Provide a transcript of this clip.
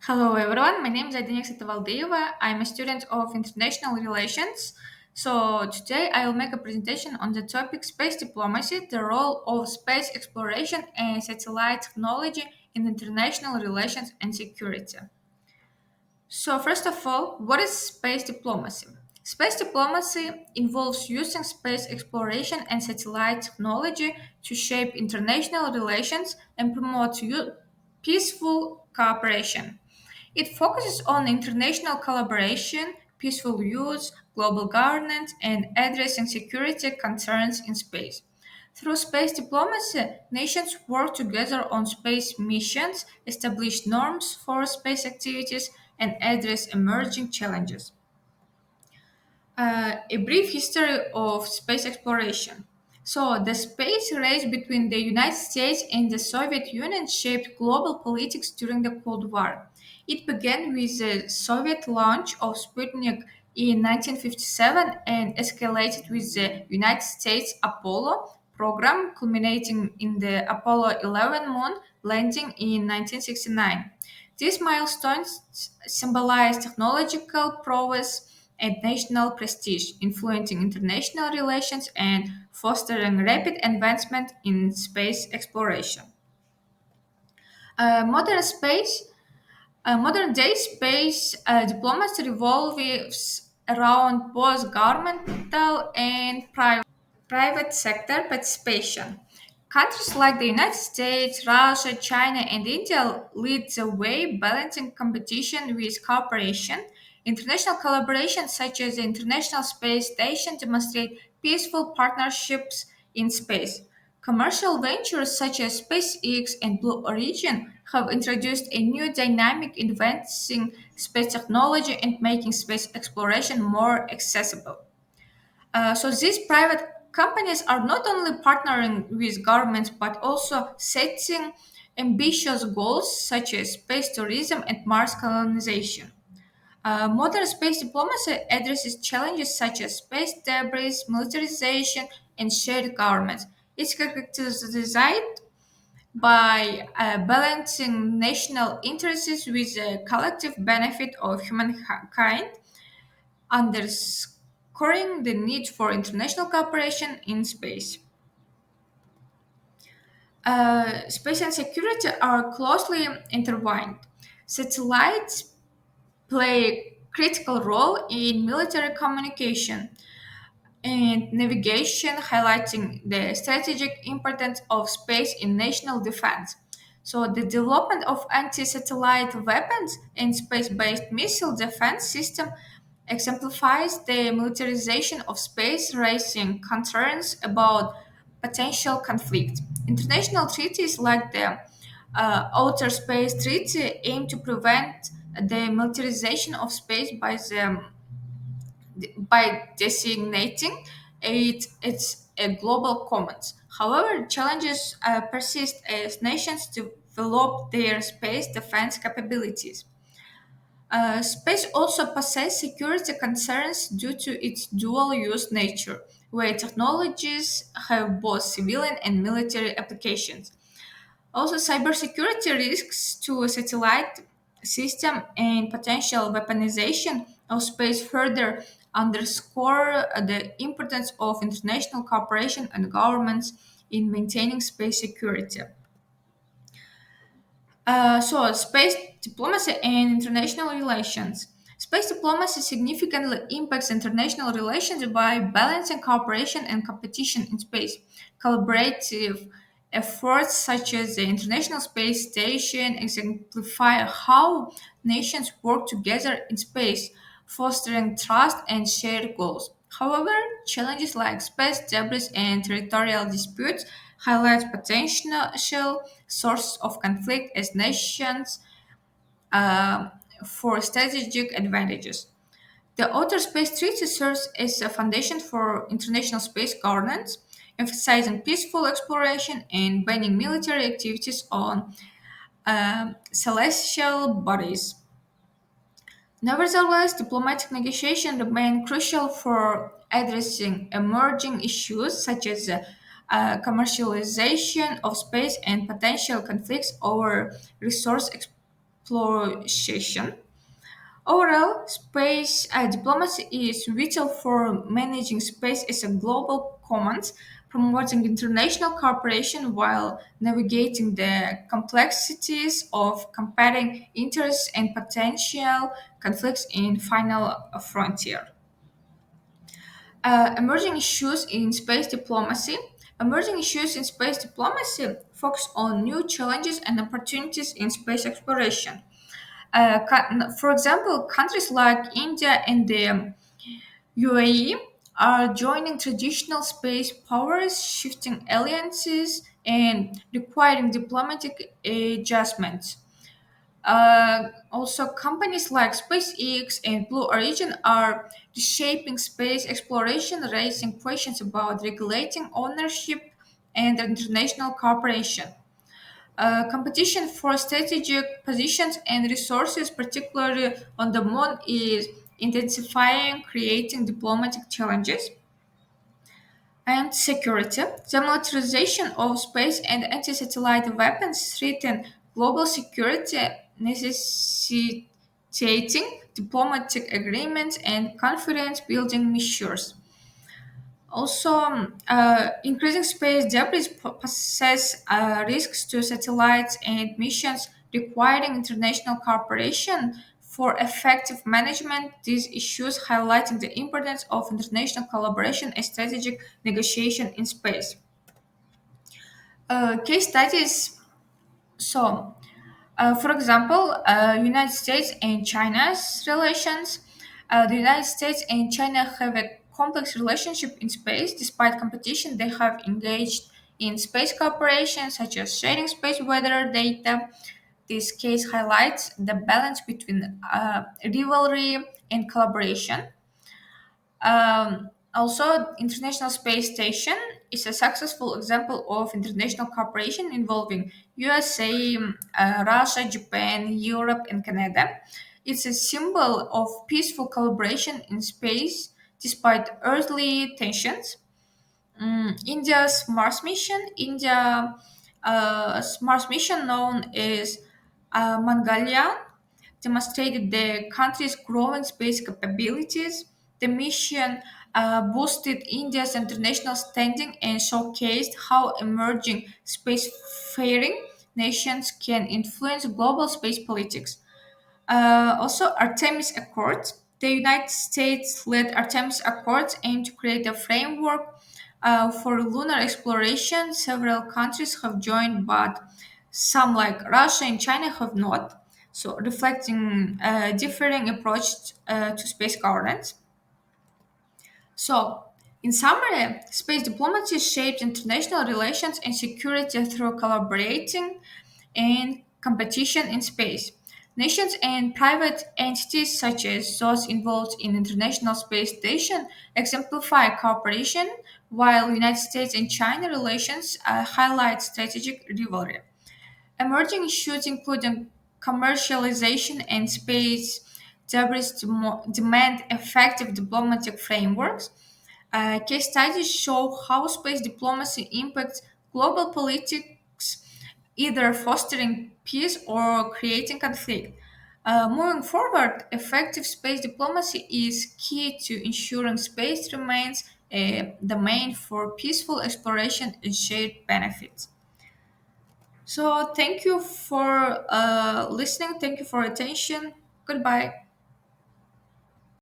Hello everyone, my name is Adina Satavaldeva. I'm a student of international relations. So today I will make a presentation on the topic space diplomacy, the role of space exploration and satellite technology in international relations and security. So first of all, what is space diplomacy? Space diplomacy involves using space exploration and satellite technology to shape international relations and promote peaceful cooperation. It focuses on international collaboration, peaceful use, global governance, and addressing security concerns in space. Through space diplomacy, nations work together on space missions, establish norms for space activities, and address emerging challenges. A brief history of space exploration. So, the space race between the United States and the Soviet Union shaped global politics during the Cold War. It began with the Soviet launch of Sputnik in 1957 and escalated with the United States Apollo program, culminating in the Apollo 11 moon landing in 1969. These milestones symbolize technological prowess and national prestige, influencing international relations and fostering rapid advancement in space exploration. Uh, modern space, Modern day space diplomacy revolves around both governmental and private sector participation. Countries like the United States, Russia, China, and India lead the way, balancing competition with cooperation. International collaborations such as the International Space Station demonstrate peaceful partnerships in space. Commercial ventures such as SpaceX and Blue Origin have introduced a new dynamic, advancing space technology and making space exploration more accessible. So these private companies are not only partnering with governments but also setting ambitious goals such as space tourism and Mars colonization. Modern space diplomacy addresses challenges such as space debris, militarization, and shared governments. It's characterized by balancing national interests with the collective benefit of humankind, underscoring the need for international cooperation in space. Space and security are closely intertwined. Satellites play a critical role in military communication and navigation, highlighting the strategic importance of space in national defense. So, the development of anti satellite weapons and space based missile defense system exemplifies the militarization of space, raising concerns about potential conflict. International treaties like the Outer Space Treaty aim to prevent the militarization of space by designating it's a global commons. However, challenges persist as nations develop their space defense capabilities. Space also poses security concerns due to its dual use nature, where technologies have both civilian and military applications. Also, cybersecurity risks to a satellite system and potential weaponization of space further underscore the importance of international cooperation and governments in maintaining space security. So, space diplomacy and international relations. Space diplomacy significantly impacts international relations by balancing cooperation and competition in space. Collaborative efforts such as the International Space Station exemplify how nations work together in space, fostering trust and shared goals. However, challenges like space debris and territorial disputes highlight potential sources of conflict as nations uh, for strategic advantages. The Outer Space Treaty serves as a foundation for international space governance, emphasizing peaceful exploration and banning military activities on celestial bodies. Nevertheless, diplomatic negotiations remain crucial for addressing emerging issues such as commercialization of space and potential conflicts over resource exploration. Overall, space diplomacy is vital for managing space as a global commons, promoting international cooperation while navigating the complexities of competing interests and potential conflicts in final frontier. Emerging issues in space diplomacy. Emerging issues in space diplomacy focus on new challenges and opportunities in space exploration. For example, countries like India and the UAE are joining traditional space powers, shifting alliances, and requiring diplomatic adjustments. Also, companies like SpaceX and Blue Origin are reshaping space exploration, raising questions about regulating ownership and international cooperation. Competition for strategic positions and resources, particularly on the moon, is intensifying, creating diplomatic challenges. And security. The militarization of space and anti satellite weapons threaten global security, necessitating diplomatic agreements and confidence building measures. Also, increasing space debris poses risks to satellites and missions, requiring international cooperation for effective management. These issues highlighting the importance of international collaboration and strategic negotiation in space. Case studies. So, for example, United States and China's relations. The United States and China have a complex relationship in space. Despite competition, they have engaged in space cooperation, such as sharing space weather data. This case highlights the balance between rivalry and collaboration. Also, International Space Station is a successful example of international cooperation involving USA, Russia, Japan, Europe, and Canada. It's a symbol of peaceful collaboration in space despite earthly tensions. India's Mars mission, Mars mission known as Mangalyaan, demonstrated the country's growing space capabilities. The mission boosted India's international standing and showcased how emerging spacefaring nations can influence global space politics. Also, Artemis Accord. The United States led Artemis Accords aimed to create a framework for lunar exploration. Several countries have joined, but some, like Russia and China, have not. So, reflecting differing approach to space governance. So, in summary, space diplomacy shapes international relations and security through collaborating and competition in space. Nations and private entities, such as those involved in International Space Station, exemplify cooperation, while United States and China relations highlight strategic rivalry. Emerging issues, including commercialization and space debris, demand effective diplomatic frameworks. Case studies show how space diplomacy impacts global politics, either fostering peace or creating conflict. Moving forward, effective space diplomacy is key to ensuring space remains a domain for peaceful exploration and shared benefits. So, thank you for listening. Thank you for attention. Goodbye.